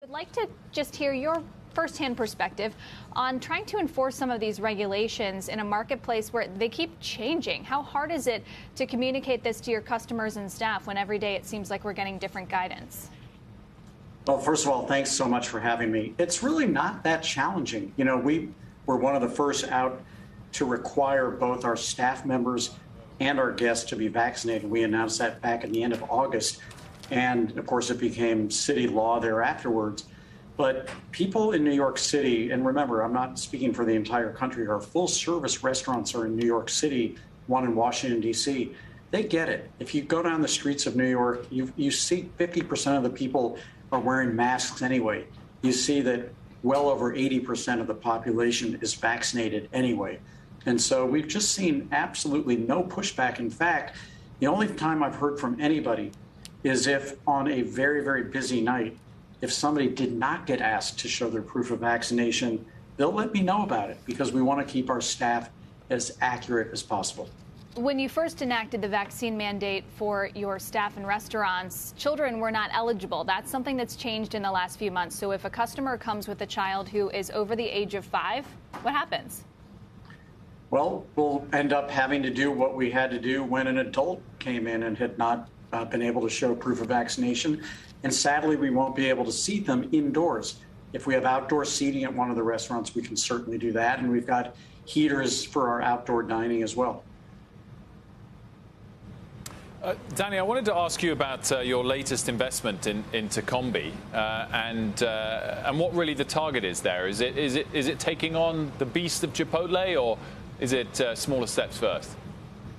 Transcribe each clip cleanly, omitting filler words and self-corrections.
I'd like to just hear your firsthand perspective on trying to enforce some of these regulations in a marketplace where they keep changing. How hard is it to communicate this to your customers and staff when every day it seems like we're getting different guidance? Well, first of all, thanks so much for having me. It's really not that challenging. You know, we were one of the first out to require both our staff members and our guests to be vaccinated. We announced that back at the end of August. And of course, it became city law there afterwards. But people in New York City, and remember, I'm not speaking for the entire country, our full service restaurants are in New York City, one in Washington, D.C. They get it. If you go down the streets of New York, you see 50% of the people are wearing masks anyway. You see that well over 80% of the population is vaccinated anyway. And so we've just seen absolutely no pushback. In fact, the only time I've heard from anybody is if on a very, very busy night, if somebody did not get asked to show their proof of vaccination, they'll let me know about it because we want to keep our staff as accurate as possible. When you first enacted the vaccine mandate for your staff and restaurants, children were not eligible. That's something that's changed in the last few months. So if a customer comes with a child who is over the age of 5, what happens? Well, we'll end up having to do what we had to do when an adult came in and had not been able to show proof of vaccination. And sadly, we won't be able to seat them indoors. If we have outdoor seating at one of the restaurants, we can certainly do that. And we've got heaters for our outdoor dining as well. Danny, I wanted to ask you about your latest investment in Intercombi and what really the target is there. Is it taking on the beast of Chipotle, or is it smaller steps first?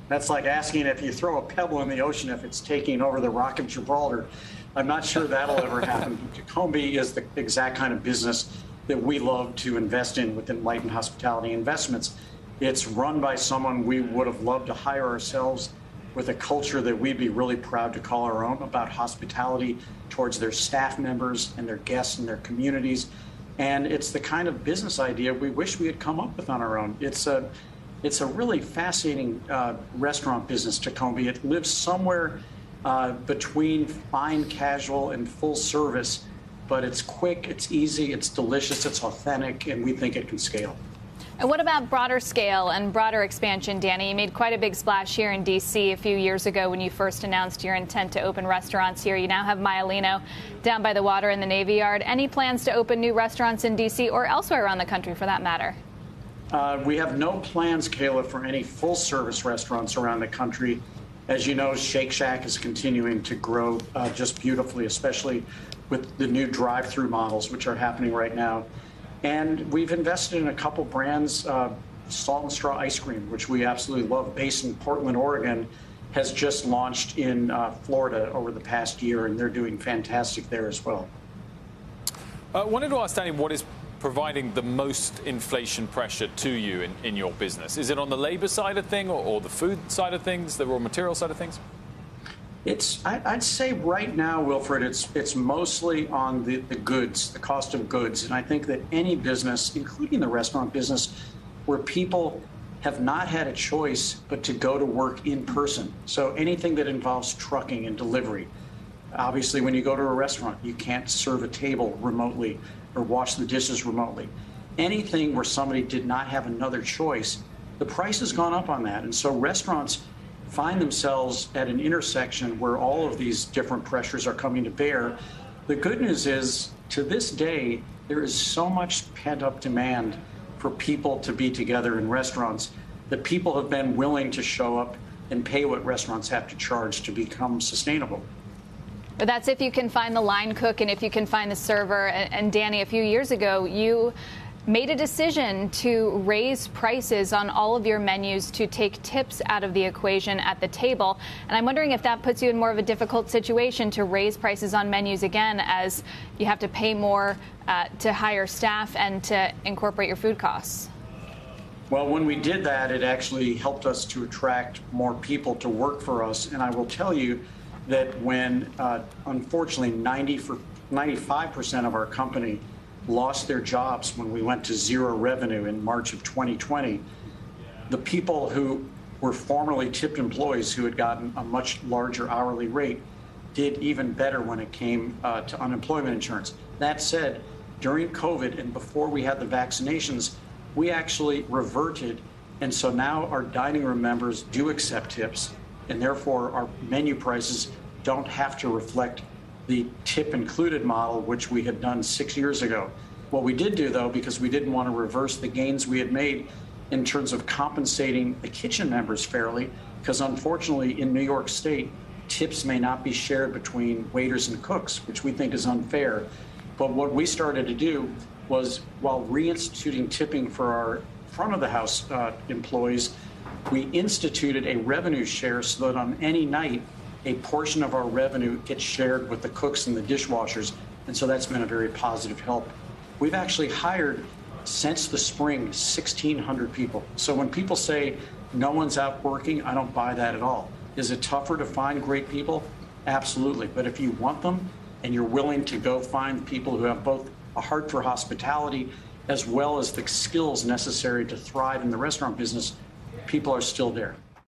That's like asking if you throw a pebble in the ocean if it's taking over the Rock of Gibraltar. I'm not sure that'll ever happen. Intercombi is the exact kind of business that we love to invest in with Enlightened Hospitality Investments. It's run by someone we would have loved to hire ourselves, with a culture that we'd be really proud to call our own, about hospitality towards their staff members and their guests and their communities. And it's the kind of business idea we wish we had come up with on our own. It's a really fascinating restaurant business, Intercombi. It lives somewhere between fine casual and full service, but it's quick, it's easy, it's delicious, it's authentic, and we think it can scale. And what about broader scale and broader expansion, Danny? You made quite a big splash here in D.C. a few years ago when you first announced your intent to open restaurants here. You now have Meyer down by the water in the Navy Yard. Any plans to open new restaurants in D.C. or elsewhere around the country, for that matter? We have no plans, Kayla, for any full-service restaurants around the country. As you know, Shake Shack is continuing to grow just beautifully, especially with the new drive-through models, which are happening right now. And we've invested in a couple brands, Salt and Straw Ice Cream, which we absolutely love, based in Portland, Oregon, has just launched in Florida over the past year, and they're doing fantastic there as well. I wanted to ask Danny, what is providing the most inflation pressure to you in your business? Is it on the labor side of things or the food side of things, the raw material side of things? I'd say right now, Wilfred, it's mostly on the goods, the cost of goods. And I think that any business, including the restaurant business, where people have not had a choice but to go to work in person. So anything that involves trucking and delivery. Obviously, when you go to a restaurant, you can't serve a table remotely or wash the dishes remotely. Anything where somebody did not have another choice, the price has gone up on that. And so restaurants find themselves at an intersection where all of these different pressures are coming to bear. The good news is, to this day, there is so much pent-up demand for people to be together in restaurants that people have been willing to show up and pay what restaurants have to charge to become sustainable. But that's if you can find the line cook and if you can find the server. And Danny, a few years ago, you made a decision to raise prices on all of your menus to take tips out of the equation at the table. And I'm wondering if that puts you in more of a difficult situation to raise prices on menus again, as you have to pay more to hire staff and to incorporate your food costs. Well, when we did that, it actually helped us to attract more people to work for us. And I will tell you that when, unfortunately, 95% of our company lost their jobs when we went to zero revenue in March of 2020, the people who were formerly tipped employees who had gotten a much larger hourly rate did even better when it came to unemployment insurance. That said, during COVID and before we had the vaccinations, we actually reverted. And so now our dining room members do accept tips, and therefore our menu prices don't have to reflect the tip included model, which we had done 6 years ago. What we did do, though, because we didn't want to reverse the gains we had made in terms of compensating the kitchen members fairly, because unfortunately in New York State, tips may not be shared between waiters and cooks, which we think is unfair. But what we started to do was, while reinstituting tipping for our front of the house employees, we instituted a revenue share so that on any night, a portion of our revenue gets shared with the cooks and the dishwashers. And so that's been a very positive help. We've actually hired, since the spring, 1,600 people. So when people say no one's out working, I don't buy that at all. Is it tougher to find great people? Absolutely. But if you want them and you're willing to go find people who have both a heart for hospitality as well as the skills necessary to thrive in the restaurant business, people are still there.